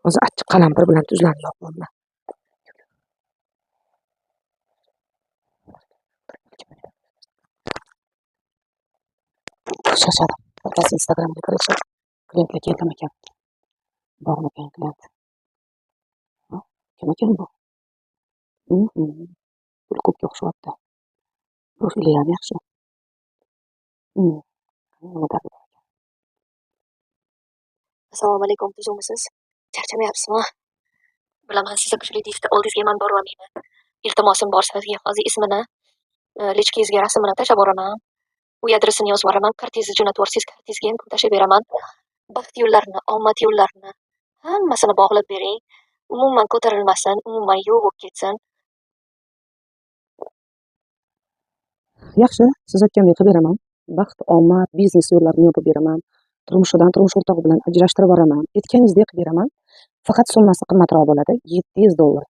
Hozir achchiq qalampir bilan tuzlarni yoqyapman. Shashadi. Otasi Instagramga kirishib, klientga keldim ekan. Bormi ekan klient? Kim ekan bu? Pul ko'pga o'xshyapti. Profili ham yaxshi. Assalomu alaykum, tuzukmisiz? Charchamayapsizmi? Bilaman, sizni kuchli liftda oldingizga man borolmayman. Iltimosim bor sizga hozir ismini, lichkangizga rasmini tashlab boraman. U adresini yozib boraman. Kartingizni jo'natib yuborsangiz, kartingizga ham pul tashlab beraman. Baxt yo'llarini, omad yo'llarini hammasini bog'lab bering. Umuman ko'tarilmasin, umuman yo'q bo'lib ketsin. Yaxshi, siz aytgandek qilib beraman. Baxt, omad, biznes yo'llarini yopib beraman. Turmush o'rtog'i bilan ajrashtirib boraman. Aytganingizdek qilib beraman. Faqat summasi qimmatroq bo'ladi, $700.